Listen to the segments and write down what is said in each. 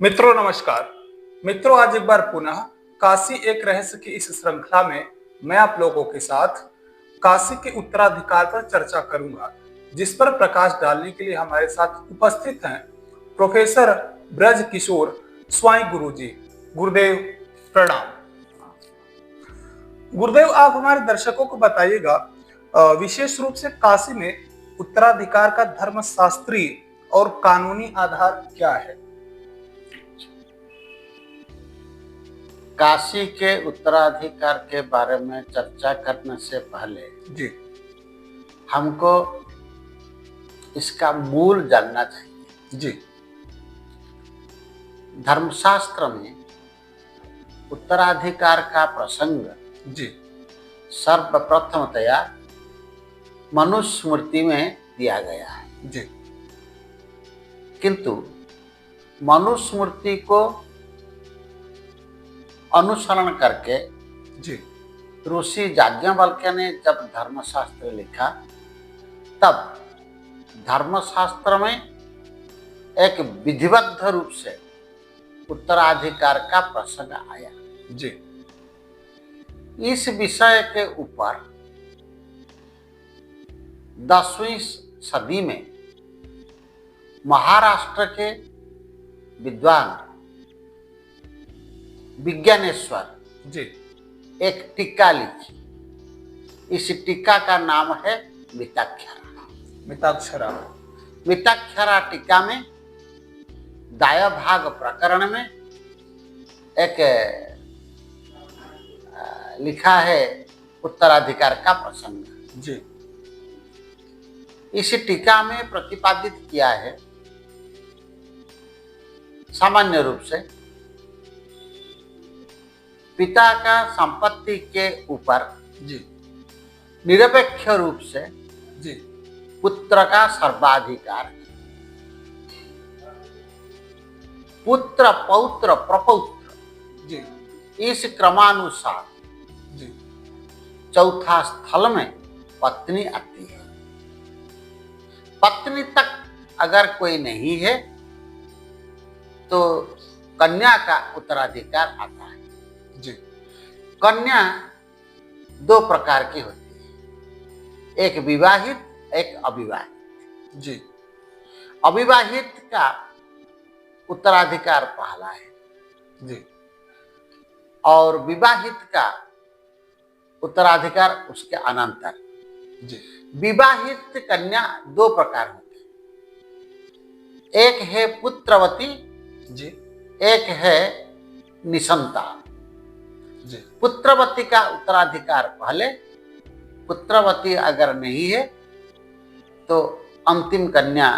मित्रों नमस्कार। मित्रों, आज एक बार पुनः काशी एक रहस्य की इस श्रृंखला में मैं आप लोगों के साथ काशी के उत्तराधिकार पर चर्चा करूंगा, जिस पर प्रकाश डालने के लिए हमारे साथ उपस्थित हैं प्रोफेसर ब्रज किशोर स्वाई गुरुजी। गुरुदेव प्रणाम। गुरुदेव, आप हमारे दर्शकों को बताइएगा, विशेष रूप से काशी में उत्तराधिकार का धर्मशास्त्रीय और कानूनी आधार क्या है? काशी के उत्तराधिकार के बारे में चर्चा करने से पहले जी हमको इसका मूल जानना चाहिए। जी धर्मशास्त्र में उत्तराधिकार का प्रसंग जी सर्वप्रथमतया मनुस्मृति में दिया गया है, जी किंतु मनुस्मृति को अनुसरण करके जी ऋषि याज्ञवल्क्य ने जब धर्मशास्त्र लिखा, तब धर्मशास्त्र में एक विधिबद्ध रूप से उत्तराधिकार का प्रसंग आया। जी इस विषय के ऊपर 10वीं सदी में महाराष्ट्र के विद्वान विज्ञानेश्वर जी एक टीका लिखी। इस टीका का नाम है मिताक्षरा। मिताक्षरा। मिताक्षरा टीका में दायभाग प्रकरण में एक लिखा है उत्तराधिकार का प्रसंग। जी इस टीका में प्रतिपादित किया है सामान्य रूप से पिता का संपत्ति के ऊपर जी निरपेक्ष रूप से जी पुत्र का सर्वाधिकार है। पुत्र, पौत्र, प्रपौत्र, जी इस क्रमानुसार जी चौथा स्थल में पत्नी आती है। पत्नी तक अगर कोई नहीं है तो कन्या का उत्तराधिकार आता है। जी कन्या दो प्रकार की होती है, एक विवाहित, एक अविवाहित। जी अविवाहित का उत्तराधिकार पहला है जी और विवाहित का उत्तराधिकार उसके अनंतर। जी विवाहित कन्या दो प्रकार होती है, एक है पुत्रवती, जी एक है निसंता। जी पुत्रवती का उत्तराधिकार पहले, पुत्रवती अगर नहीं है तो अंतिम कन्या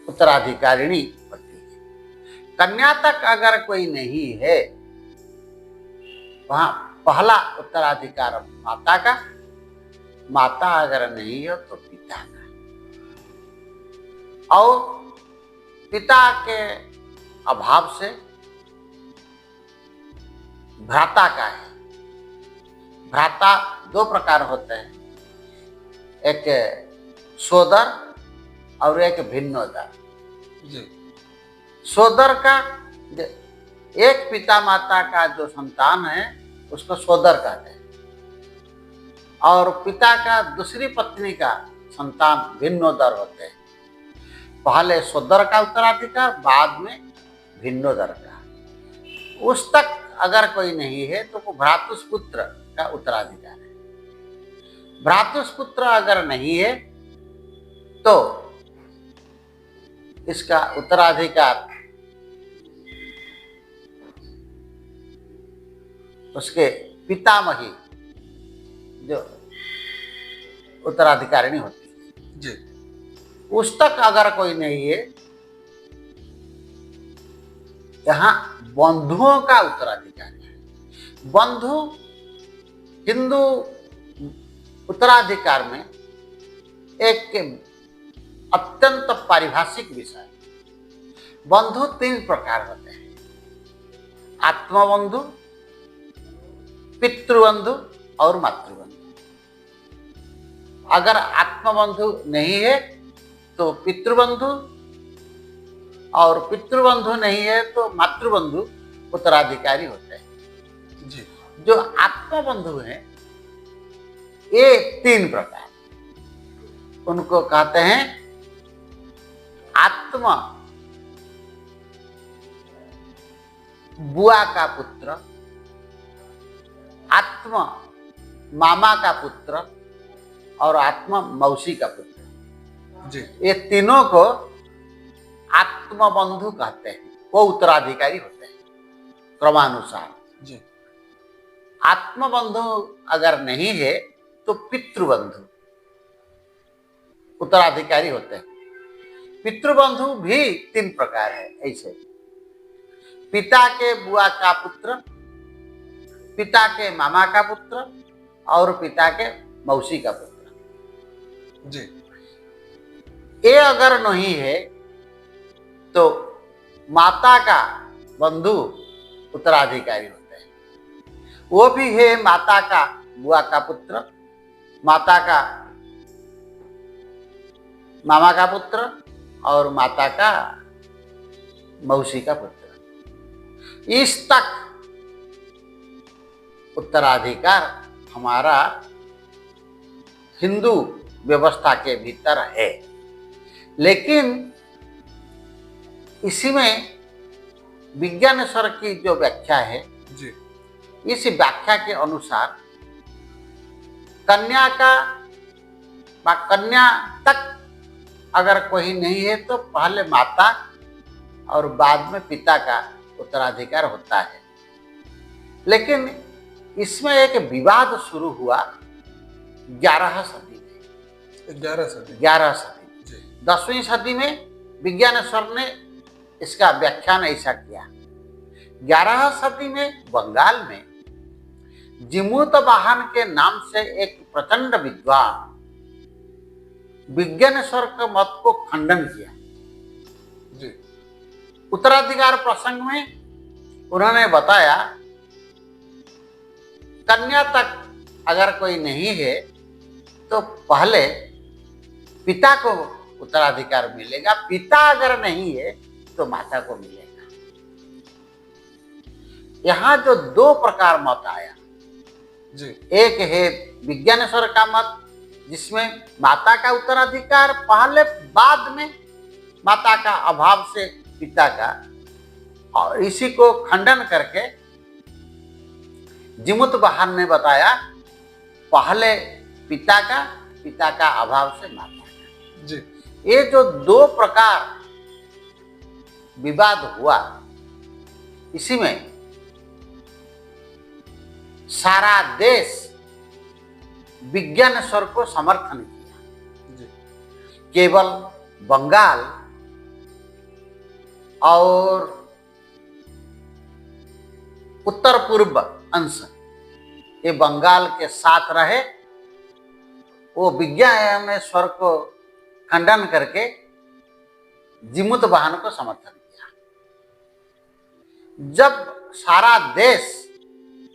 उत्तराधिकारिणी होती है। कन्या तक अगर कोई नहीं है, वहां पहला उत्तराधिकार माता का, माता अगर नहीं हो तो पिता का, और पिता के अभाव से भ्राता का है। भ्राता दो प्रकार होते हैं, एक सोदर और एक भिन्नोदर। जी सोदर का एक पिता माता का जो संतान है उसको सोदर कहते हैं, और पिता का दूसरी पत्नी का संतान भिन्नोदर होते हैं। पहले सोदर का उत्तराधिकार, बाद में भिन्नोदर का। उस तक अगर कोई नहीं है तो वो भ्रातुष्पुत्र का उत्तराधिकार है। भ्रातुष्पुत्र अगर नहीं है तो इसका उत्तराधिकार उसके पितामही जो उत्तराधिकारिणी होती है, जी उस तक अगर कोई नहीं है, यहाँ बंधुओं का उत्तराधिकार है। बंधु हिंदू उत्तराधिकार में एक अत्यंत पारिभाषिक विषय। बंधु तीन प्रकार होते हैं, आत्मबंधु, पितृबंधु और मातृबंधु। अगर आत्मबंधु नहीं है तो पितृबंधु और पितृबंधु नहीं है तो मातृबंधु उत्तराधिकारी होते हैं। जी जो आत्मबंधु हैं ये 3 प्रकार, उनको कहते हैं आत्म बुआ का पुत्र, आत्म मामा का पुत्र और आत्म मौसी का पुत्र। जी ये तीनों को आत्मबंधु कहते हैं, वो उत्तराधिकारी होते हैं क्रमानुसार। जी आत्मबंधु अगर नहीं है तो पितृबंधु उत्तराधिकारी होते हैं। पितृबंधु भी 3 प्रकार है ऐसे, पिता के बुआ का पुत्र, पिता के मामा का पुत्र और पिता के मौसी का पुत्र। जी ये अगर नहीं है तो माता का बंधु उत्तराधिकारी होते हैं। वो भी है माता का बुआ का पुत्र, माता का मामा का पुत्र और माता का मौसी का पुत्र। इस तक उत्तराधिकार हमारा हिंदू व्यवस्था के भीतर है, लेकिन इसी में विज्ञानेश्वर की जो व्याख्या है, जी इस व्याख्या के अनुसार कन्या का कन्या तक अगर कोई नहीं है तो पहले माता और बाद में पिता का उत्तराधिकार होता है। लेकिन इसमें एक विवाद शुरू हुआ 11 सदी में। 11 सदी जी 10वीं सदी में विज्ञानेश्वर ने इसका व्याख्यान ऐसा किया। 11 सदी में बंगाल में जिमूत वाहन के नाम से एक प्रचंड विद्वान विज्ञानेश्वर के मत को खंडन किया। जी उत्तराधिकार प्रसंग में उन्होंने बताया कन्या तक अगर कोई नहीं है तो पहले पिता को उत्तराधिकार मिलेगा, पिता अगर नहीं है तो माता को मिलेगा। यहां जो 2 प्रकार मत आया, जी एक है विज्ञानेश्वर का मत जिसमें माता का उत्तराधिकार पहले, बाद में माता का अभाव से पिता का, और इसी को खंडन करके जिमुत वाहन ने बताया पहले पिता का अभाव से माता का। जी ये जो 2 प्रकार विवाद हुआ, इसी में सारा देश विज्ञानेश्वर को समर्थन किया। जी केवल बंगाल और उत्तर पूर्व अंश ये बंगाल के साथ रहे, वो विज्ञानेश्वर को खंडन करके जिमुत वाहन को समर्थन किया। जब सारा देश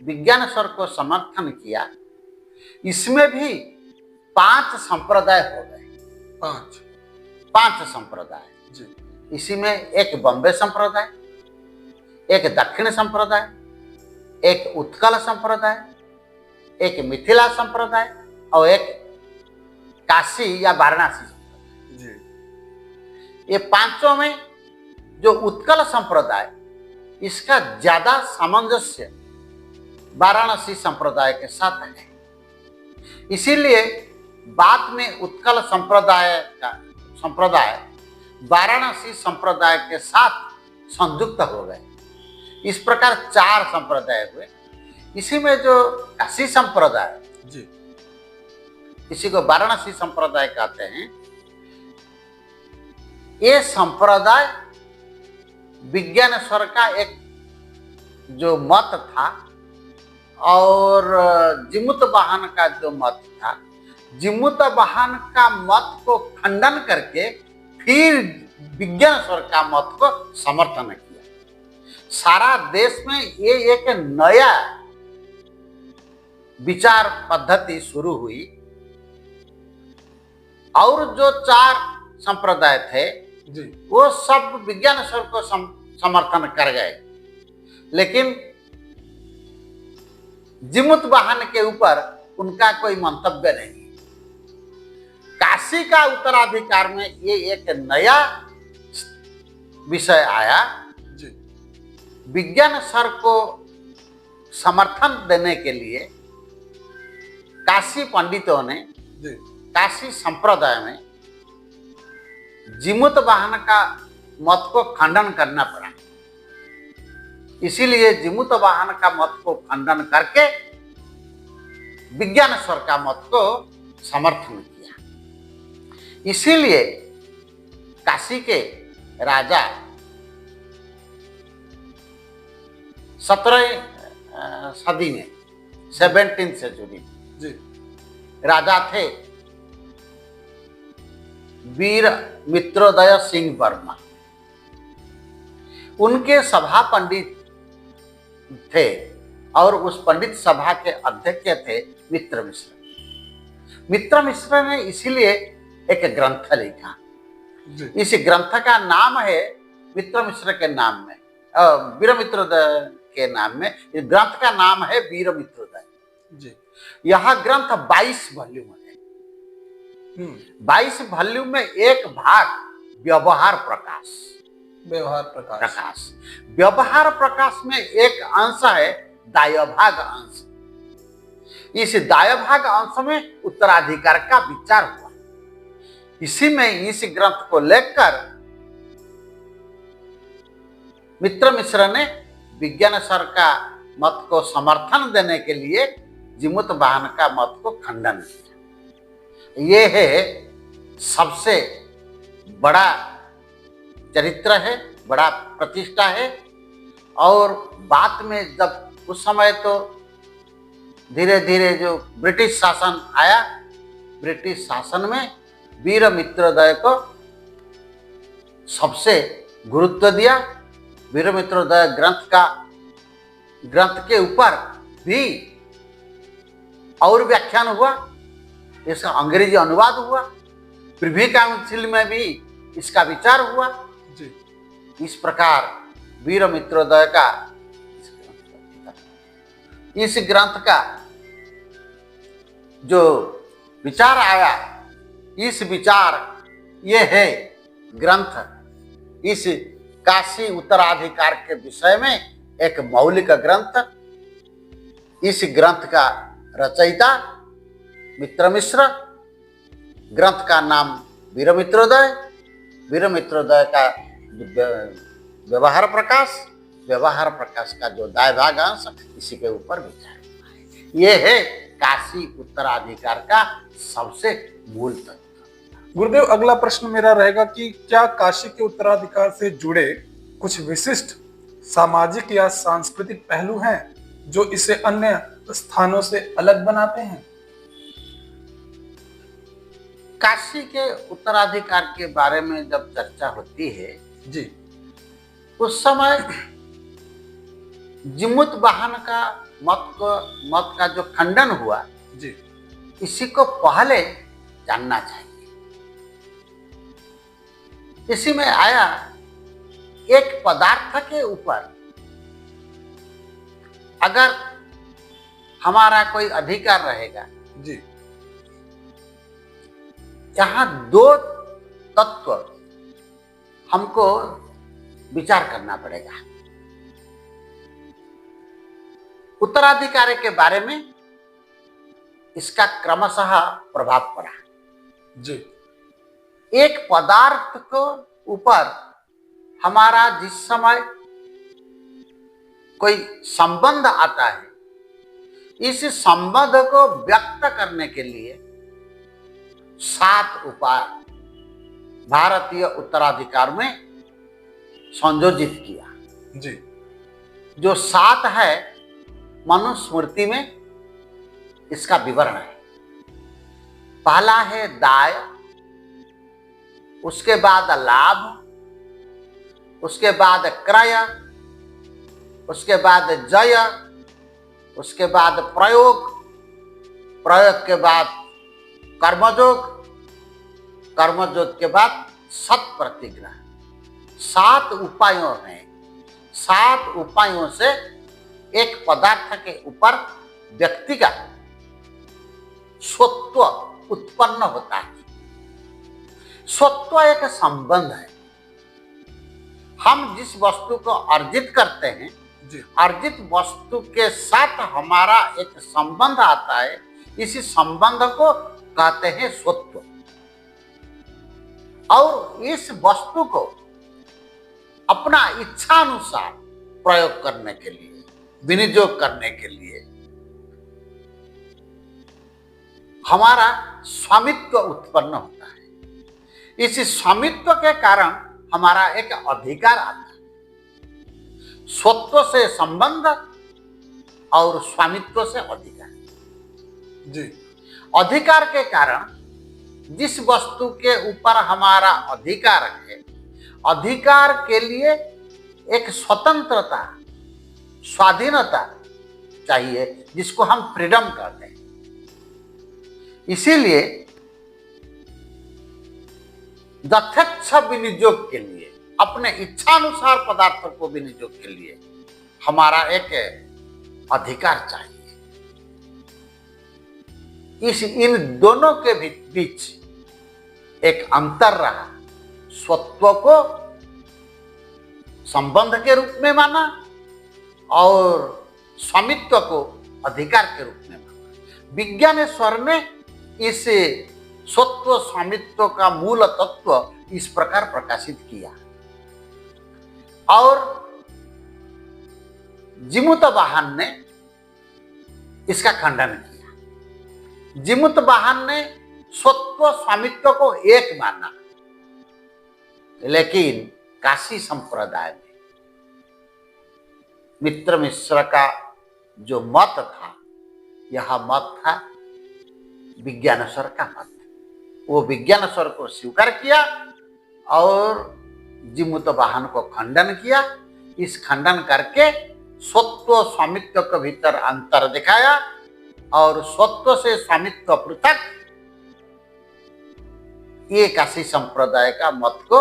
विज्ञानेश्वर को समर्थन किया, इसमें भी 5 संप्रदाय हो गए। 5 संप्रदाय। जी इसी में एक बॉम्बे संप्रदाय, एक दक्षिण संप्रदाय, एक उत्कल संप्रदाय, एक मिथिला संप्रदाय और एक काशी या वाराणसी संप्रदाय। जी ये 5 में जो उत्कल संप्रदाय, इसका ज्यादा सामंजस्य वाराणसी संप्रदाय के साथ है। इसीलिए बाद में उत्कल संप्रदाय वाराणसी संप्रदाय के साथ संयुक्त हो गए। इस प्रकार 4 संप्रदाय हुए। इसी में जो काशी संप्रदाय, जी इसी को वाराणसी संप्रदाय कहते हैं, ये संप्रदाय विज्ञानेश्वर का एक जो मत था और जिमुत वाहन का जो मत था, जिमुत वाहन का मत को खंडन करके फिर विज्ञानेश्वर का मत को समर्थन किया। सारा देश में ये एक नया विचार पद्धति शुरू हुई और जो 4 संप्रदाय थे जी वो सब विज्ञानेश्वर को समर्थन कर गए, लेकिन जिमुत वाहन के ऊपर उनका कोई मंतव्य नहीं। काशी का उत्तराधिकार में ये एक नया विषय आया। जी विज्ञानेश्वर को समर्थन देने के लिए काशी पंडितों ने, जी काशी संप्रदाय में जिमुत वाहन का मत को खंडन करना पड़ा। इसीलिए जिमुत वाहन का मत को खंडन करके विज्ञानेश्वर का मत को समर्थन किया। इसीलिए काशी के राजा 17वीं सदी में 17th सेंचुरी जी राजा थे वीर मित्रोदय सिंह वर्मा। उनके सभा पंडित थे और उस पंडित सभा के अध्यक्ष थे मित्र मिश्र। मित्र मिश्र ने इसीलिए एक ग्रंथ लिखा। जी इस ग्रंथ का नाम है मित्र मिश्र के नाम में, वीर मित्रोदय के नाम में। इस ग्रंथ का नाम है वीर मित्रोदय। जी यह ग्रंथ 22 वॉल्यूम है। 22 वॉल्यूम में एक भाग व्यवहार प्रकाश। व्यवहार प्रकाश में एक अंश है दायभाग अंश। इस दायभाग अंश में उत्तराधिकार का विचार हुआ। इसी में इस ग्रंथ को लेकर मित्र मिश्र ने विज्ञानेश्वर का मत को समर्थन देने के लिए जिमुत वाहन का मत को खंडन किया। ये है सबसे बड़ा चरित्र है, बड़ा प्रतिष्ठा है। और बात में जब उस समय तो धीरे धीरे जो ब्रिटिश शासन आया, ब्रिटिश शासन में वीर मित्रोदय को सबसे गुरुत्व दिया। वीर मित्रोदय ग्रंथ के ऊपर भी और व्याख्यान हुआ, इसका अंग्रेजी अनुवाद हुआ, प्रिवी काउंसिल में भी इसका विचार हुआ। जी इस प्रकार वीर मित्रोदय का इस ग्रंथ का जो विचार आया, इस विचार ये है ग्रंथ इस काशी उत्तराधिकार के विषय में एक मौलिक ग्रंथ। इस ग्रंथ का रचयिता मित्र मिश्र, ग्रंथ का नाम वीर मित्रोदय, वीर मित्रोदय का व्यवहार प्रकाश का जो दायभाग अंश, इसी के ऊपर विचार हुआ है। ये है काशी उत्तराधिकार का सबसे मूल तत्व। गुरुदेव, अगला प्रश्न मेरा रहेगा कि क्या काशी के उत्तराधिकार से जुड़े कुछ विशिष्ट सामाजिक या सांस्कृतिक पहलू हैं जो इसे अन्य स्थानों से अलग बनाते हैं? काशी के उत्तराधिकार के बारे में जब चर्चा होती है जी, उस समय जिमुत वाहन का मत का जो खंडन हुआ जी, इसी को पहले जानना चाहिए। इसी में आया एक पदार्थ के ऊपर अगर हमारा कोई अधिकार रहेगा, जी, यहाँ दो तत्व हमको विचार करना पड़ेगा। उत्तराधिकारी के बारे में इसका क्रमशः प्रभाव पड़ा। जी, एक पदार्थ को ऊपर हमारा जिस समय कोई संबंध आता है, इस संबंध को व्यक्त करने के लिए 7 उपाय भारतीय उत्तराधिकार में संयोजित किया। जी, जो 7 है मनुस्मृति में इसका विवरण है। पहला है दाय, उसके बाद लाभ, उसके बाद क्रय, उसके बाद जय, उसके बाद प्रयोग, प्रयोग के बाद कर्मयोग, कर्मयोग के बाद सत प्रतिग्रह, 7 उपायों से एक पदार्थ के ऊपर व्यक्ति का स्वत्व उत्पन्न होता है। स्वत्व एक संबंध है। हम जिस वस्तु को अर्जित करते हैं, अर्जित वस्तु के साथ हमारा एक संबंध आता है। इसी संबंध को कहते हैं स्वत्व। और इस वस्तु को अपना इच्छा अनुसार प्रयोग करने के लिए, विनियोग करने के लिए हमारा स्वामित्व उत्पन्न होता है। इसी स्वामित्व के कारण हमारा एक अधिकार आता है। स्वत्व से संबंध और स्वामित्व से अधिकार। जी। अधिकार के कारण जिस वस्तु के ऊपर हमारा अधिकार है, अधिकार के लिए एक स्वतंत्रता, स्वाधीनता चाहिए, जिसको हम फ्रीडम कहते हैं। इसीलिए यथेच्छ विनियोग के लिए, अपने इच्छानुसार पदार्थों को विनियोग के लिए हमारा एक अधिकार चाहिए। इन दोनों के बीच एक अंतर रहा। स्वत्व को संबंध के रूप में माना और स्वामित्व को अधिकार के रूप में माना। विज्ञानेश्वर ने इस स्वत्व स्वामित्व का मूल तत्व इस प्रकार प्रकाशित किया। और जिमुतवाहन ने इसका खंडन किया। जिमुतवाहन ने स्वत्व स्वामित्व को एक माना, लेकिन काशी संप्रदाय में मित्र मिश्र का जो मत था, यह मत था विज्ञानेश्वर का मत। वो विज्ञानेश्वर को स्वीकार किया और जिमुतवाहन को खंडन किया। इस खंडन करके स्वत्व स्वामित्व के भीतर अंतर दिखाया और स्वत्व से स्वामित्व पृथक, ये काशी संप्रदाय का मत को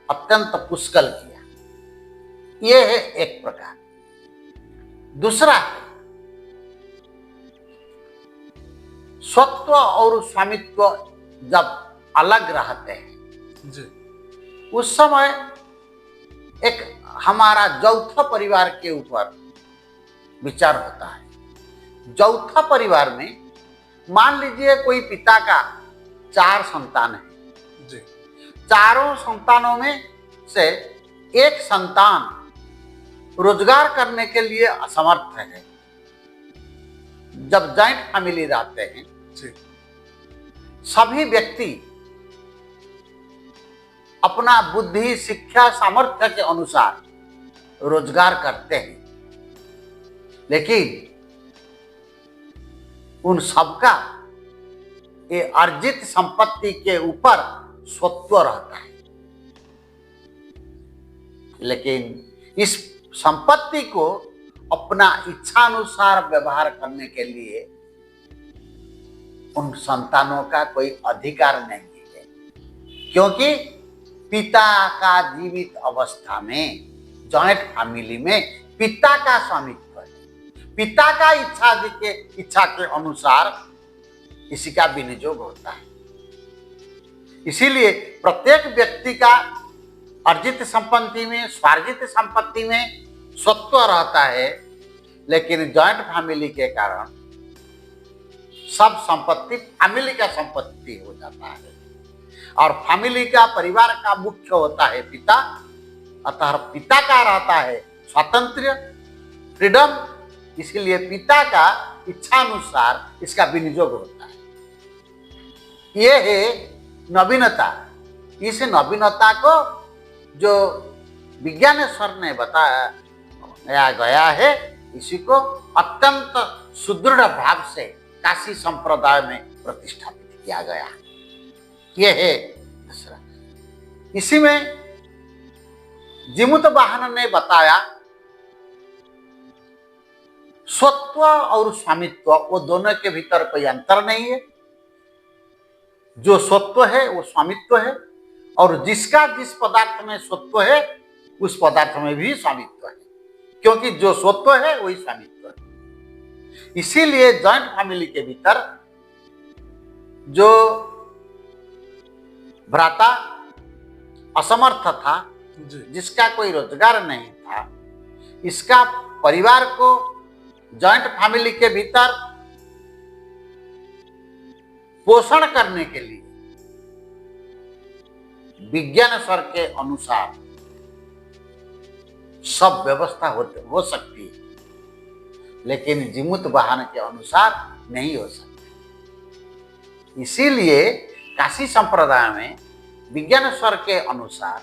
अत्यंत पुष्कल किया। यह है एक प्रकार। दूसरा है स्वत्व और स्वामित्व जब अलग रहते हैं जी। उस समय एक हमारा यौथ परिवार के ऊपर विचार होता है। यौथ परिवार में मान लीजिए कोई पिता का 4 संतान है जी। चारों संतानों में से एक संतान रोजगार करने के लिए असमर्थ है। जब जॉइंट फैमिली रहते हैं जी। सभी व्यक्ति अपना बुद्धि, शिक्षा, सामर्थ्य के अनुसार रोजगार करते हैं, लेकिन उन सबका ये अर्जित संपत्ति के ऊपर स्वत्व रहता है। लेकिन इस संपत्ति को अपना इच्छानुसार व्यवहार करने के लिए उन संतानों का कोई अधिकार नहीं है, क्योंकि पिता का जीवित अवस्था में जॉइंट फैमिली में पिता का स्वामित्व है। पिता का इच्छा के अनुसार इसी का विनियोग होता है। इसीलिए प्रत्येक व्यक्ति का अर्जित संपत्ति में, स्वार्जित संपत्ति में स्वत्व रहता है, लेकिन जॉइंट फैमिली के कारण सब संपत्ति फैमिली का संपत्ति हो जाता है और फैमिली का, परिवार का मुख्य होता है पिता। अतः पिता का रहता है स्वातंत्र्य, फ्रीडम। इसलिए पिता का इच्छानुसार इसका विनियोग होता है। यह है नवीनता। इस नवीनता को जो विज्ञानेश्वर ने बताया गया है, इसी को अत्यंत सुदृढ़ भाव से काशी संप्रदाय में प्रतिष्ठापित किया गया। यह है दूसरा। इसी में जिमुतवाहन ने बताया स्वत्व और स्वामित्व, वो दोनों के भीतर कोई अंतर नहीं है। जो स्वत्व है वो स्वामित्व है और जिसका जिस पदार्थ में स्वत्व है उस पदार्थ में भी स्वामित्व है, क्योंकि जो स्वत्व है वही स्वामित्व है। इसीलिए जॉइंट फैमिली के भीतर जो भ्राता असमर्थ था, जिसका कोई रोजगार नहीं था, इसका परिवार को जॉइंट फैमिली के भीतर पोषण करने के लिए विज्ञान स्वर के अनुसार सब व्यवस्था हो सकती है, लेकिन जिमुत वाहन के अनुसार नहीं हो सकती। इसीलिए काशी संप्रदाय में विज्ञान स्वर के अनुसार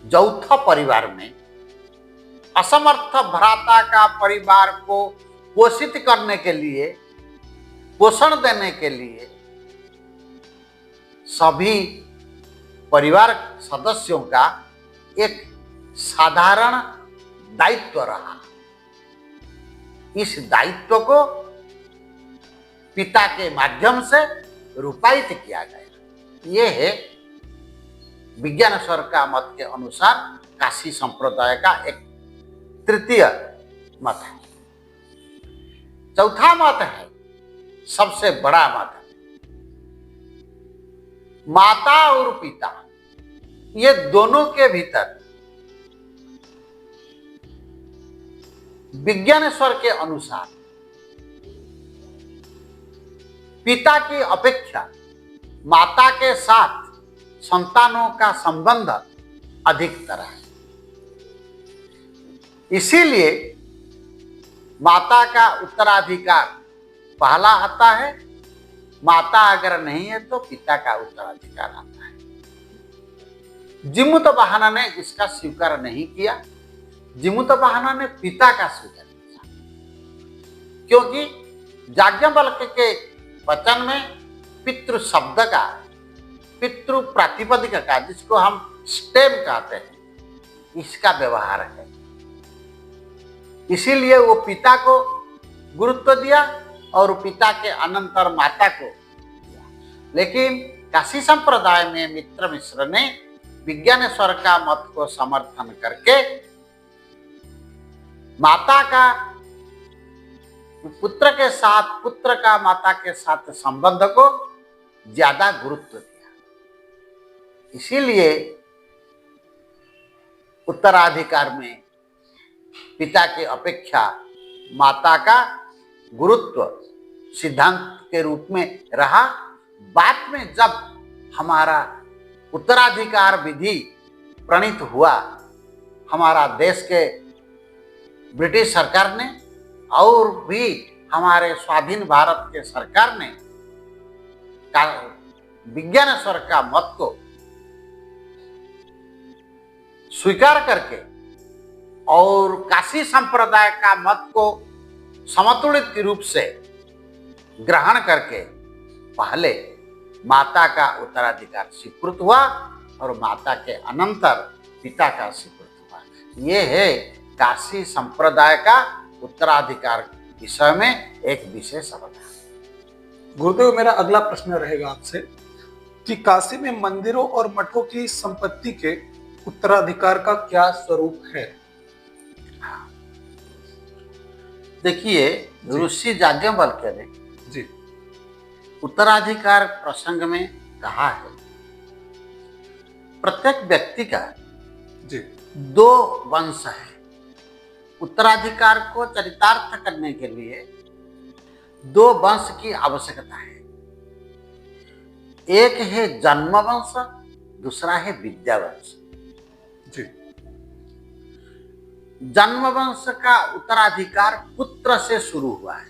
यौथ परिवार में असमर्थ भ्राता का परिवार को पोषित करने के लिए, पोषण देने के लिए सभी परिवार सदस्यों का एक साधारण दायित्व रहा। इस दायित्व को पिता के माध्यम से रूपायित किया गया। यह है विज्ञान स्वर का मत के अनुसार काशी संप्रदाय का एक तृतीय मत है। चौथा मत है सबसे बड़ा मत है, माता और पिता ये दोनों के भीतर विज्ञान स्वर के अनुसार पिता की अपेक्षा माता के साथ संतानों का संबंध अधिकतर है। इसीलिए माता का उत्तराधिकार पहला आता है, माता अगर नहीं है तो पिता का उत्तराधिकार आता है। जिमुत वाहन ने इसका स्वीकार नहीं किया, जिमुत वाहन ने पिता का स्वीकार किया, क्योंकि याज्ञवल्क्य के वचन में पितृ शब्द का, पितृ प्रातिपदिक का, जिसको हम स्टेम कहते हैं, इसका व्यवहार है। इसीलिए वो पिता को गुरुत्व दिया और पिता के अनंतर माता को दिया। लेकिन काशी संप्रदाय में मित्र मिश्र ने विज्ञान स्वर का मत को समर्थन करके माता का पुत्र के साथ, पुत्र का माता के साथ संबंध को ज्यादा गुरुत्व दिया। इसीलिए उत्तराधिकार में पिता की अपेक्षा माता का गुरुत्व सिद्धांत के रूप में रहा। बाद में जब हमारा उत्तराधिकार विधि प्रणीत हुआ, हमारा देश के ब्रिटिश सरकार ने और भी हमारे स्वाधीन भारत के सरकार ने विज्ञान स्वर का मत को स्वीकार करके और काशी संप्रदाय का मत को समतुलित रूप से ग्रहण करके पहले माता का उत्तराधिकार स्वीकृत हुआ और माता के अनंतर पिता का स्वीकृत हुआ। यह है काशी संप्रदाय का उत्तराधिकार विषय में एक विशेष अवधारणा। गुरुदेव, मेरा अगला प्रश्न रहेगा आपसे कि काशी में मंदिरों और मठों की संपत्ति के उत्तराधिकार का क्या स्वरूप है? देखिए, ऋषि याज्ञवल्क्य ने जी उत्तराधिकार प्रसंग में कहा है, प्रत्येक व्यक्ति का जी दो वंश है। उत्तराधिकार को चरितार्थ करने के लिए दो वंश की आवश्यकता है। एक है जन्म वंश, दूसरा है विद्या वंश। जी जन्म वंश का उत्तराधिकार पुत्र से शुरू हुआ है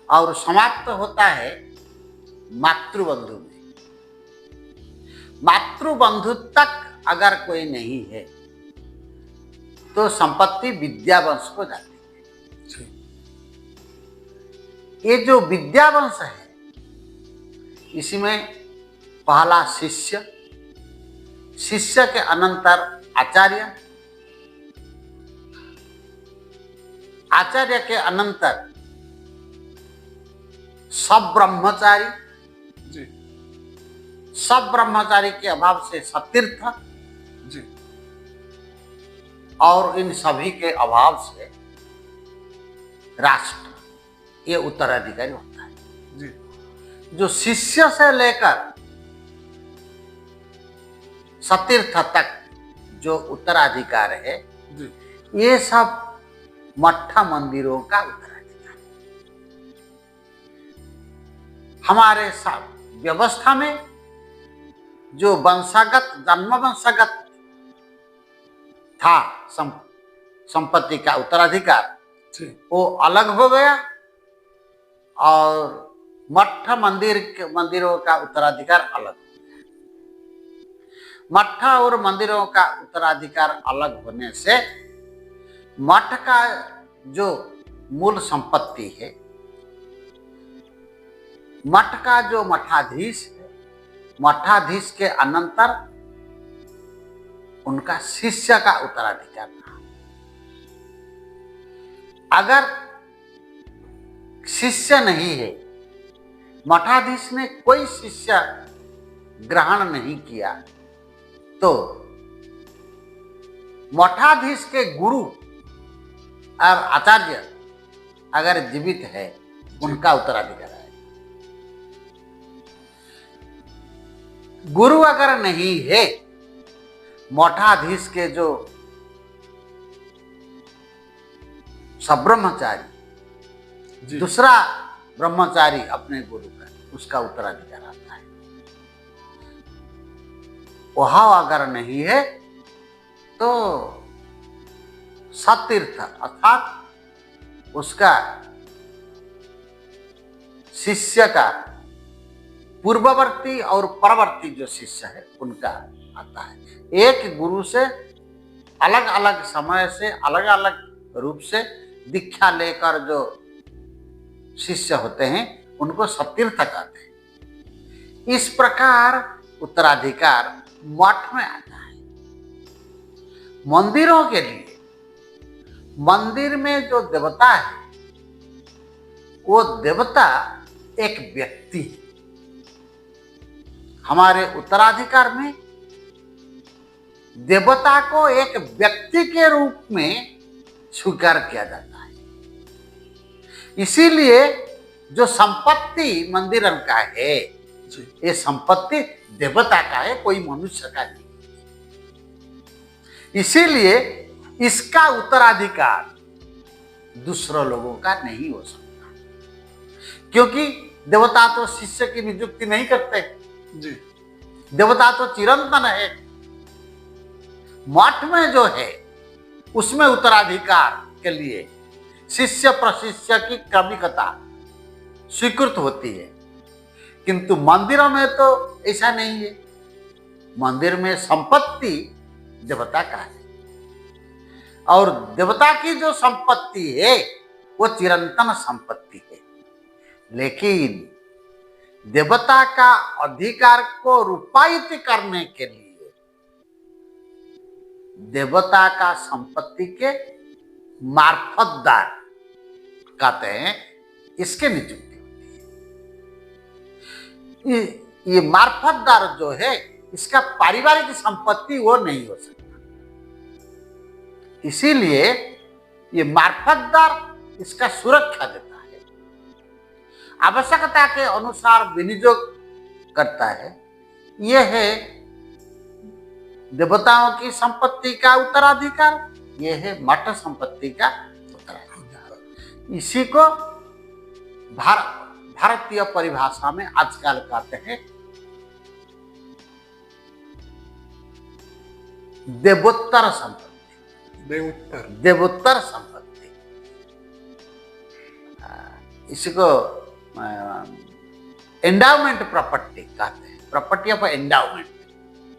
और समाप्त होता है मातृबंधु में। मातृबंधु तक अगर कोई नहीं है तो संपत्ति विद्या वंश को जाती है। ये जो विद्या वंश है, इसमें पहला शिष्य, शिष्य के अनंतर आचार्य, आचार्य के अनंतर सब ब्रह्मचारी, जी सब ब्रह्मचारी के अभाव से सतीर्थ, जी और इन सभी के अभाव से राष्ट्र, ये उत्तराधिकारी होता है। जी जो शिष्य से लेकर सतीर्थ तक जो उत्तराधिकार है, जी ये सब मठ मंदिरों का उत्तराधिकार है। हमारे व्यवस्था में जो वंशागत, जन्म वंशागत था संपत्ति का उत्तराधिकार, जी वो अलग हो गया, और मठ मंदिरों का उत्तराधिकार अलग हो गया। मठ और मंदिरों का उत्तराधिकार अलग होने से मठ का जो मूल संपत्ति है, मठ का जो मठाधीश है, मठाधीश के अनंतर उनका शिष्य का उत्तराधिकार था। अगर शिष्य नहीं है, मठाधीश ने कोई शिष्य ग्रहण नहीं किया, तो मठाधीश के गुरु और आचार्य अगर जीवित है, उनका उत्तराधिकार है। गुरु अगर नहीं है, मठाधीश के जो सब ब्रह्मचारी, दूसरा ब्रह्मचारी अपने गुरु का, उसका उत्तराधिकार आता है। वह अगर नहीं है तो सतीर्थ अर्थात उसका शिष्य का पूर्ववर्ती और परवर्ती जो शिष्य है, उनका आता है। एक गुरु से अलग अलग समय से, अलग अलग रूप से दीक्षा लेकर जो शिष्य होते हैं, उनको सतीर्थ कहते हैं। इस प्रकार उत्तराधिकार मठ में आता है। मंदिरों के लिए, मंदिर में जो देवता है, वो देवता एक व्यक्ति है। हमारे उत्तराधिकार में देवता को एक व्यक्ति के रूप में स्वीकार किया जाता है। इसीलिए जो संपत्ति मंदिर का है, ये संपत्ति देवता का है, कोई मनुष्य का नहीं। इसीलिए इसका उत्तराधिकार दूसरों लोगों का नहीं हो सकता, क्योंकि देवता तो शिष्य की नियुक्ति नहीं करते जी। देवता तो चिरंतन है। मठ में जो है, उसमें उत्तराधिकार के लिए शिष्य प्रशिष्य की क्रमिकता स्वीकृत होती है, किंतु मंदिरों में तो ऐसा नहीं है। मंदिर में संपत्ति देवता का है, और देवता की जो संपत्ति है वो चिरंतन संपत्ति है। लेकिन देवता का अधिकार को रूपायित करने के लिए देवता का संपत्ति के मार्फतदार कहते हैं, इसके नियुक्ति होती है। ये मार्फतदार जो है, इसका पारिवारिक संपत्ति वो नहीं हो सकता। इसीलिए ये मार्फतदार इसका सुरक्षा देता है, आवश्यकता के अनुसार विनियोग करता है। यह है देवताओं की संपत्ति का उत्तराधिकार, यह है मठ संपत्ति का उत्तराधिकार। इसी को भारतीय परिभाषा में आजकल कहते हैं देवोत्तर संपत्ति। देवोत्तर संपत्ति, इसको एंडाउमेंट प्रॉपर्टी कहते हैं। प्रॉपर्टी ऑफ एंडाउमेंट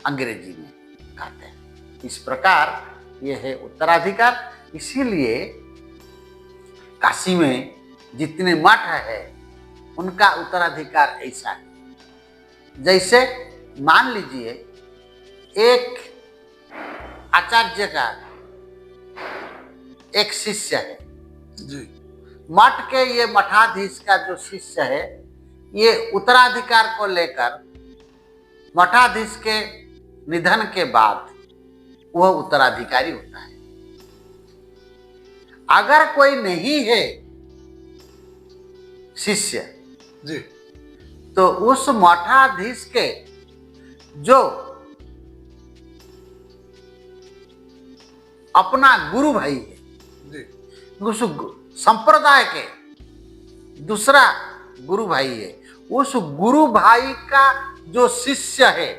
अंग्रेजी में कहते हैं। इस प्रकार यह है उत्तराधिकार। इसीलिए काशी में जितने मठ है, उनका उत्तराधिकार ऐसा है। जैसे मान लीजिए एक आचार्य का एक शिष्य है जी। मठ के, ये मठाधीश का जो शिष्य है, ये उत्तराधिकार को लेकर मठाधीश के निधन के बाद वह उत्तराधिकारी होता है। अगर कोई नहीं है शिष्य जी तो उस मठाधीश के जो अपना गुरु भाई है, जी उस संप्रदाय के दूसरा गुरु भाई है, उस गुरु भाई का जो शिष्य है,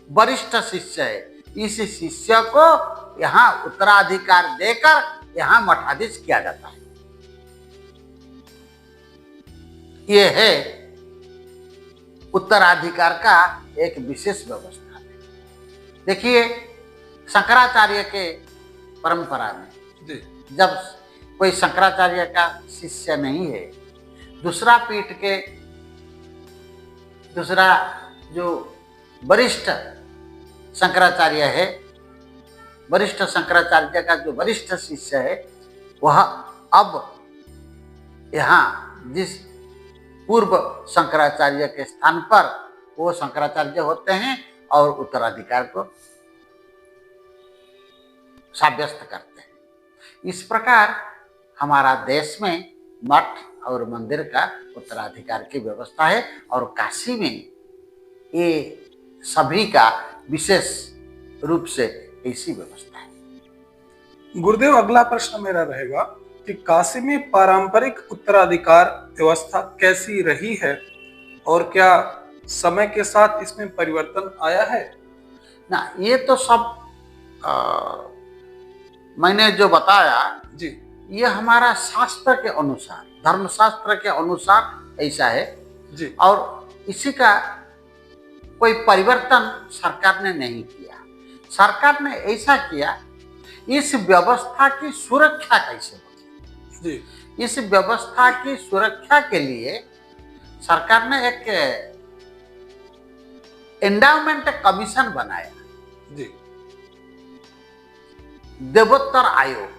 वरिष्ठ शिष्य है, इस शिष्य को यहाँ उत्तराधिकार देकर यहाँ मठाधीश किया जाता है। ये है उत्तराधिकार का एक विशेष व्यवस्था है। देखिए शंकराचार्य के परंपरा में जी जब कोई शंकराचार्य का शिष्य नहीं है, दूसरा पीठ के दूसरा जो वरिष्ठ शंकराचार्य है, वरिष्ठ शंकराचार्य का जो वरिष्ठ शिष्य है, वह अब यहाँ जिस पूर्व शंकराचार्य के स्थान पर वो शंकराचार्य होते हैं और उत्तराधिकार को साब्यस्त करते हैं। इस प्रकार हमारा देश में मठ और मंदिर का उत्तराधिकार की व्यवस्था है और काशी में ये सभी का विशेष रूप से ऐसी व्यवस्था है। गुरुदेव, अगला प्रश्न मेरा रहेगा कि काशी में पारंपरिक उत्तराधिकार व्यवस्था कैसी रही है और क्या समय के साथ इसमें परिवर्तन आया है? ना, ये तो सब मैंने जो बताया जी ये हमारा शास्त्र के अनुसार, धर्मशास्त्र के अनुसार ऐसा है जी और इसी का कोई परिवर्तन सरकार ने नहीं किया। सरकार ने ऐसा किया, इस व्यवस्था की सुरक्षा कैसे होगी, जी इस व्यवस्था की सुरक्षा के लिए सरकार ने एक एंडाउमेंट कमीशन बनाया, जी देवोत्तर आयोग।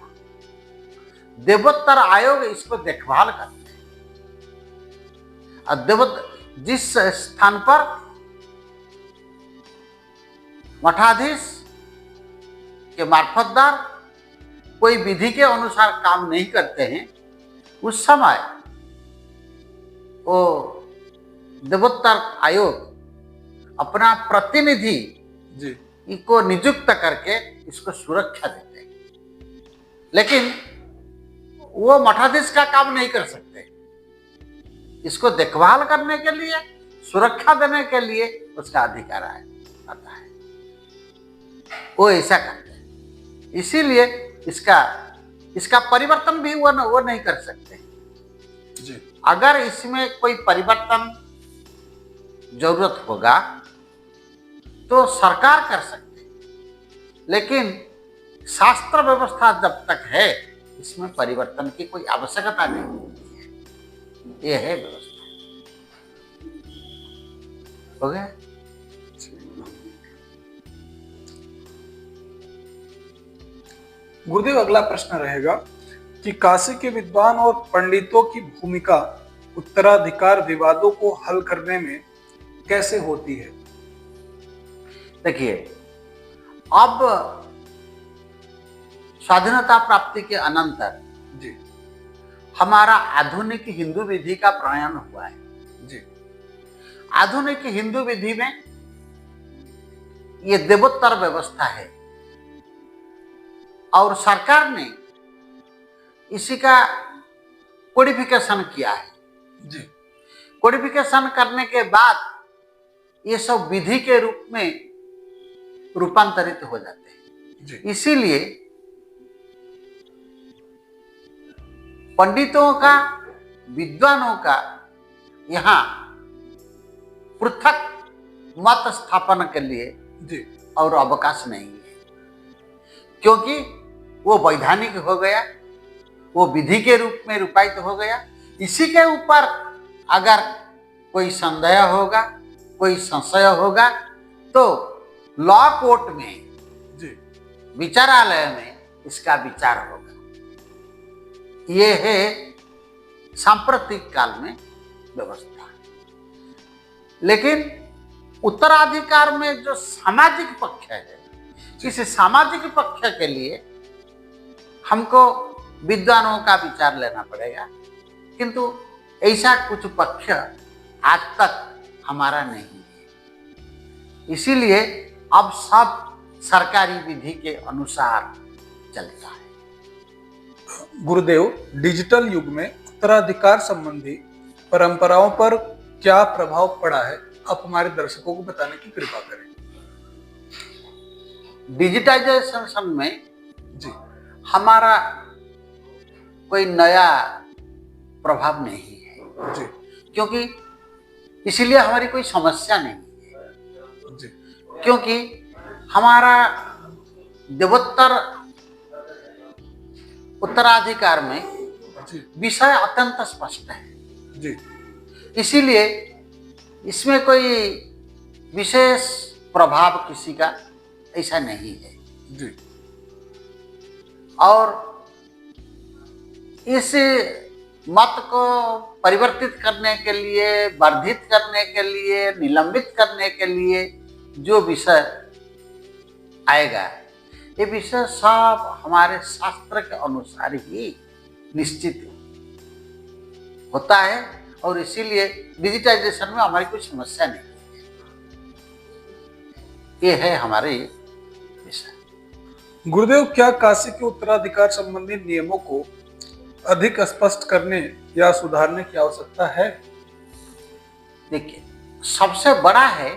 देवोत्तर आयोग इसको देखभाल करते हैं और जिस स्थान पर मठाधीश के मार्फतदार कोई विधि के अनुसार काम नहीं करते हैं, उस समय वो देवोत्तर आयोग अपना प्रतिनिधि जी को नियुक्त करके इसको सुरक्षा देते हैं। लेकिन वो मठाधीश का काम नहीं कर सकते। इसको देखभाल करने के लिए, सुरक्षा देने के लिए उसका अधिकार आता है, वो ऐसा करते हैं। इसीलिए इसका परिवर्तन भी वो नहीं कर सकते। जी अगर इसमें कोई परिवर्तन जरूरत होगा तो सरकार कर सकते है, लेकिन शास्त्र व्यवस्था जब तक है इसमें परिवर्तन की कोई आवश्यकता नहीं होती है। यह है व्यवस्था। हो गया? गुरुदेव, अगला प्रश्न रहेगा कि काशी के विद्वान और पंडितों की भूमिका उत्तराधिकार विवादों को हल करने में कैसे होती है? देखिए, अब स्वाधीनता प्राप्ति के अनंतर जी हमारा आधुनिक हिंदू विधि का प्रणयन हुआ है। जी आधुनिक हिंदू विधि में ये देवोत्तर व्यवस्था है और सरकार ने इसी का कोडिफिकेशन किया है। जी कोडिफिकेशन करने के बाद ये सब विधि के रूप में रूपांतरित हो जाते हैं। जी इसीलिए पंडितों का, विद्वानों का यहाँ पृथक मत स्थापन के लिए जी और अवकाश नहीं है, क्योंकि वो वैधानिक हो गया, वो विधि के रूप में रूपायित हो गया। इसी के ऊपर अगर कोई संदेह होगा, कोई संशय होगा तो लॉ कोर्ट में, जी विचारालय में इसका विचार होगा। ये है सांप्रतिक काल में व्यवस्था। लेकिन उत्तराधिकार में जो सामाजिक पक्ष है, इस सामाजिक पक्ष के लिए हमको विद्वानों का विचार लेना पड़ेगा, किंतु ऐसा कुछ पक्ष आज तक हमारा नहीं है। इसीलिए अब सब सरकारी विधि के अनुसार चलता है। गुरुदेव, डिजिटल युग में उत्तराधिकार संबंधी परंपराओं पर क्या प्रभाव पड़ा है, आप हमारे दर्शकों को बताने की कृपा करें। डिजिटाइजेशन में जी हमारा कोई नया प्रभाव नहीं है जी क्योंकि इसीलिए हमारी कोई समस्या नहीं है जी क्योंकि हमारा देवोत्तर उत्तराधिकार में जी विषय अत्यंत स्पष्ट है। जी इसीलिए इसमें कोई विशेष प्रभाव किसी का ऐसा नहीं है जी और इस मत को परिवर्तित करने के लिए, वर्धित करने के लिए, निलंबित करने के लिए जो विषय आएगा, ये विषय सब हमारे शास्त्र के अनुसार ही निश्चित होता है और इसीलिए डिजिटाइजेशन में हमारी कोई समस्या नहीं है। ये है हमारे विषय। गुरुदेव, क्या काशी के उत्तराधिकार संबंधी नियमों को अधिक स्पष्ट करने या सुधारने की आवश्यकता है? देखिए, सबसे बड़ा है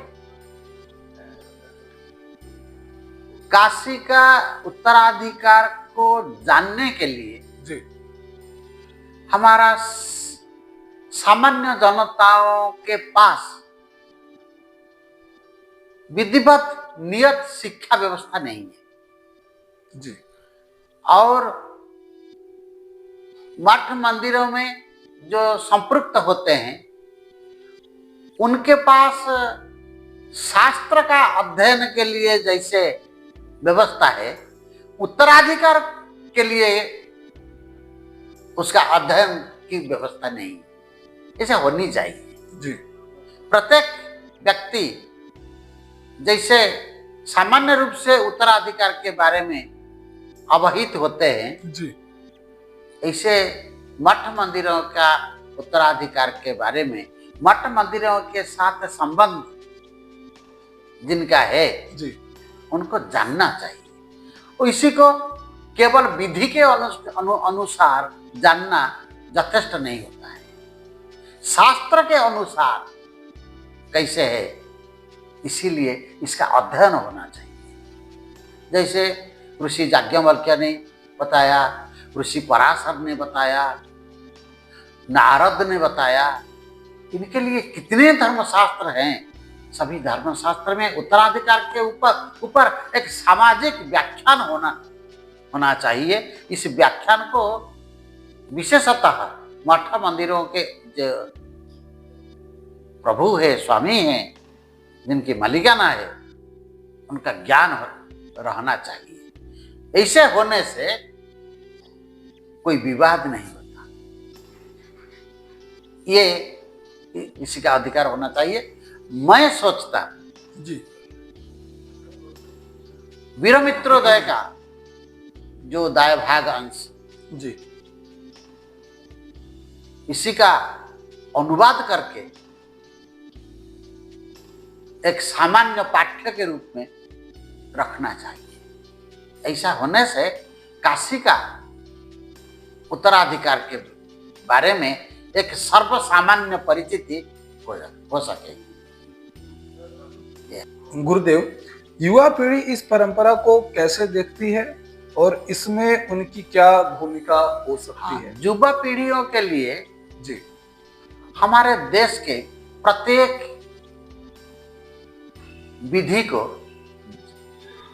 काशी का उत्तराधिकार को जानने के लिए जी हमारा सामान्य जनताओं के पास विधिवत नियत शिक्षा व्यवस्था नहीं है जी और मठ मंदिरों में जो संपृक्त होते हैं उनके पास शास्त्र का अध्ययन के लिए जैसे व्यवस्था है, उत्तराधिकार के लिए उसका अध्ययन की व्यवस्था नहीं है। ऐसा होनी चाहिए। जी प्रत्येक व्यक्ति जैसे सामान्य रूप से उत्तराधिकार के बारे में अवहित होते हैं, जी ऐसे मठ मंदिरों का उत्तराधिकार के बारे में मठ मंदिरों के साथ संबंध जिनका है जी उनको जानना चाहिए और इसी को केवल विधि के अनुसार जानना यथेष्ट नहीं होता है। शास्त्र के अनुसार कैसे है, इसीलिए इसका अध्ययन होना चाहिए। जैसे ऋषि याज्ञवल्क्य ने बताया, ऋषि पराशर ने बताया, नारद ने बताया, इनके लिए कितने धर्मशास्त्र हैं। सभी धर्मशास्त्र में उत्तराधिकार के ऊपर एक सामाजिक व्याख्यान होना चाहिए। इस व्याख्यान को विशेषतः मठ मंदिरों के जो प्रभु है, स्वामी हैं, जिनकी मालिकाना है, उनका ज्ञान रहना चाहिए। ऐसे होने से कोई विवाद नहीं होता। ये इसी का अधिकार होना चाहिए। मैं सोचता जी वीरमित्रोदय का जो दायभाग अंश जी इसी का अनुवाद करके एक सामान्य पाठ्य के रूप में रखना चाहिए। ऐसा होने से काशी का उत्तराधिकार के बारे में एक सर्वसामान्य परिचिति हो सके। गुरुदेव, युवा पीढ़ी इस परंपरा को कैसे देखती है और इसमें उनकी क्या भूमिका हो सकती है? युवा पीढ़ियों के लिए जी हमारे देश के प्रत्येक विधि को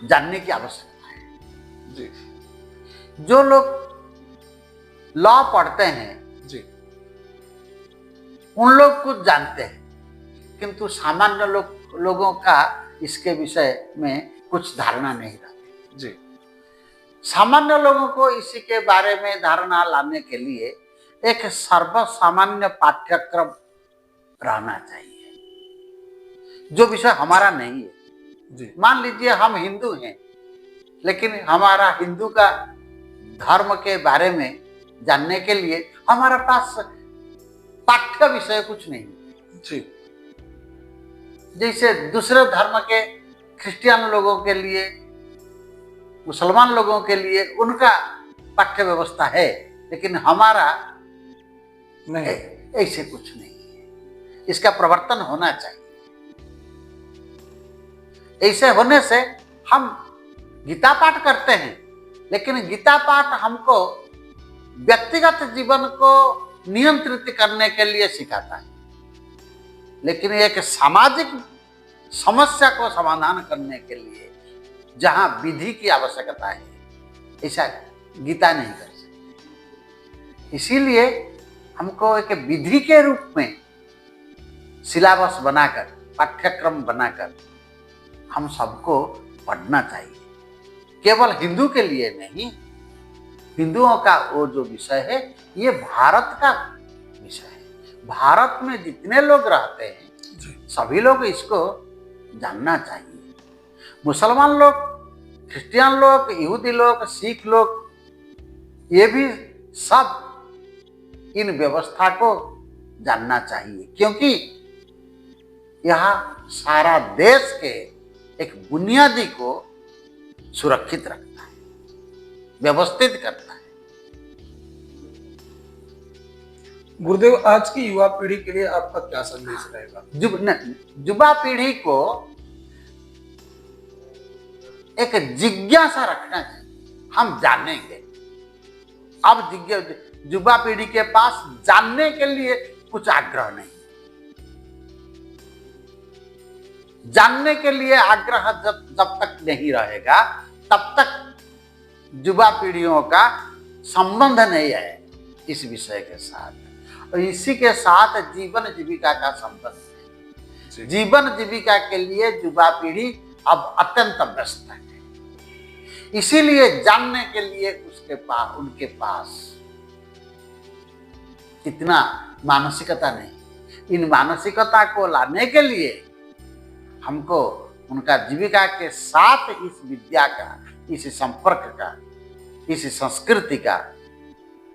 जानने की आवश्यकता है। जी जो लोग लॉ पढ़ते हैं जी उन लोग कुछ जानते हैं, किंतु सामान्य लोगों का इसके विषय में कुछ धारणा नहीं रहती। जी सामान्य लोगों को इसी के बारे में धारणा लाने के लिए एक सर्वसामान्य पाठ्यक्रम रहना चाहिए। जो विषय हमारा नहीं है। जी मान लीजिए हम हिंदू हैं, लेकिन हमारा हिंदू का धर्म के बारे में जानने के लिए हमारा पास पाठ्य विषय कुछ नहीं। जी जैसे दूसरे धर्म के क्रिश्चियन लोगों के लिए, मुसलमान लोगों के लिए उनका पाठ्य व्यवस्था है, लेकिन हमारा नहीं ऐसे कुछ नहीं है। इसका प्रवर्तन होना चाहिए। ऐसे होने से हम गीता पाठ करते हैं, लेकिन गीता पाठ हमको व्यक्तिगत जीवन को नियंत्रित करने के लिए सिखाता है, लेकिन एक सामाजिक समस्या को समाधान करने के लिए जहां विधि की आवश्यकता है, ऐसा गीता नहीं कर सकती। इसीलिए हमको एक विधि के रूप में सिलेबस बनाकर, पाठ्यक्रम बनाकर हम सबको पढ़ना चाहिए। केवल हिंदू के लिए नहीं, हिंदुओं का वो जो विषय है ये भारत का विषय है। भारत में जितने लोग रहते हैं सभी लोग इसको जानना चाहिए। मुसलमान लोग, क्रिश्चियन लोग, यहूदी लोग, सिख लोग, ये भी सब इन व्यवस्था को जानना चाहिए, क्योंकि यह सारा देश के एक बुनियादी को सुरक्षित रखता है, व्यवस्थित करता है। गुरुदेव, आज की युवा पीढ़ी के लिए आपका क्या संदेश रहेगा? युवा पीढ़ी को एक जिज्ञासा रखना चाहिए। हम जानेंगे। अब युवा पीढ़ी के पास जानने के लिए कुछ आग्रह नहीं। जानने के लिए आग्रह जब तक नहीं रहेगा तब तक युवा पीढ़ियों का संबंध नहीं है इस विषय के साथ, और इसी के साथ जीवन जीविका का संबंध है। जीवन जीविका के लिए युवा पीढ़ी अब अत्यंत व्यस्त है। इसीलिए जानने के लिए उनके पास इतना मानसिकता नहीं। इन मानसिकता को लाने के लिए हमको उनका जीविका के साथ इस विद्या का, इस संपर्क का, इस संस्कृति का,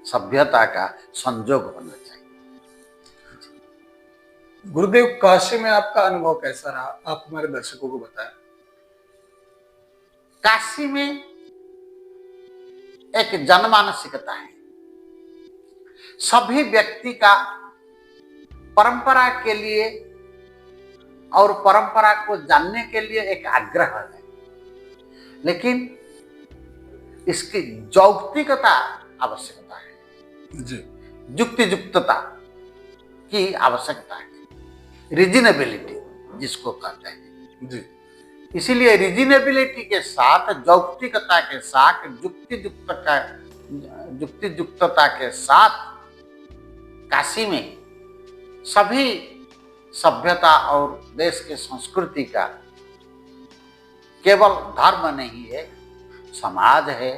सभ्यता का संयोग होना चाहिए। गुरुदेव, काशी में आपका अनुभव कैसा रहा? आप हमारे दर्शकों को बताएं। काशी में एक जनमानसिकता है। सभी व्यक्ति का परंपरा के लिए और परंपरा को जानने के लिए एक आग्रह है, लेकिन इसकी यौक्तिकता आवश्यकता है। जी युक्ति युक्तता की आवश्यकता है, रीजनेबिलिटी जिसको कहते हैं। जी इसीलिए रीजनेबिलिटी के साथ, यौक्तिकता के साथ, युक्ति युक्तता के साथ काशी में सभी सभ्यता और देश के संस्कृति का केवल धर्म नहीं है, समाज है,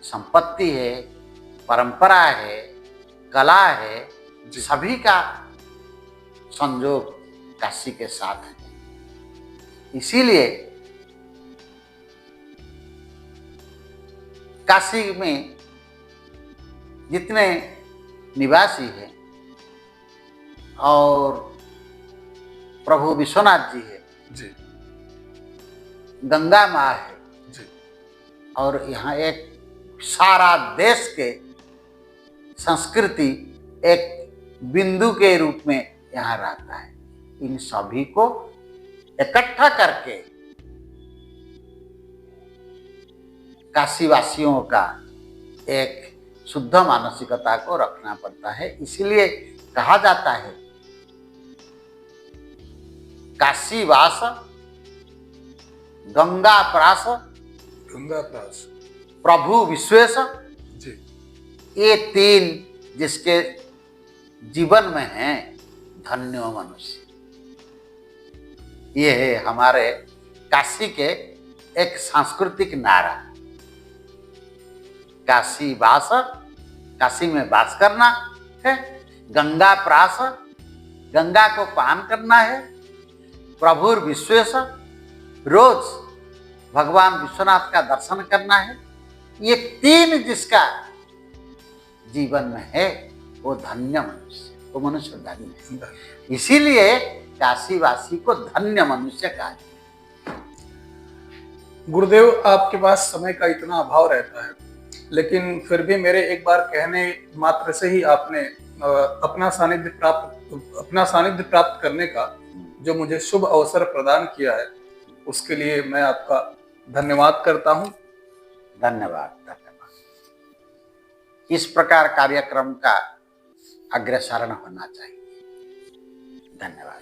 संपत्ति है, परंपरा है, कला है, सभी का संयोग काशी के साथ है। इसीलिए काशी में जितने निवासी हैं और प्रभु विश्वनाथ जी है जी गंगा माँ है जी और यहाँ एक सारा देश के संस्कृति एक बिंदु के रूप में यहाँ रहता है। इन सभी को इकट्ठा करके काशीवासियों का एक शुद्ध मानसिकता को रखना पड़ता है। इसलिए कहा जाता है काशीवास, गंगा प्रास, प्रभु विश्वेश, जी ये तीन जिसके जीवन में हैं, धन्यो मनुष्य। ये है हमारे काशी के एक सांस्कृतिक नारा। काशी वास, काशी में वास करना है। गंगा प्रास, गंगा को पान करना है। प्रभुर विश्वेश, रोज भगवान विश्वनाथ का दर्शन करना है। ये 3 जिसका जीवन में है वो धन्य मनुष्य, वो मनुष्य धन्य है। इसीलिए काशीवासी को धन्य मनुष्य कहा जाता है। गुरुदेव, आपके पास समय का इतना अभाव रहता है, लेकिन फिर भी मेरे एक बार कहने मात्र से ही आपने अपना सानिध्य प्राप्त करने का जो मुझे शुभ अवसर प्रदान किया है, उसके लिए मैं आपका धन्यवाद करता हूँ। धन्यवाद। इस प्रकार कार्यक्रम का अग्रसरण होना चाहिए। धन्यवाद।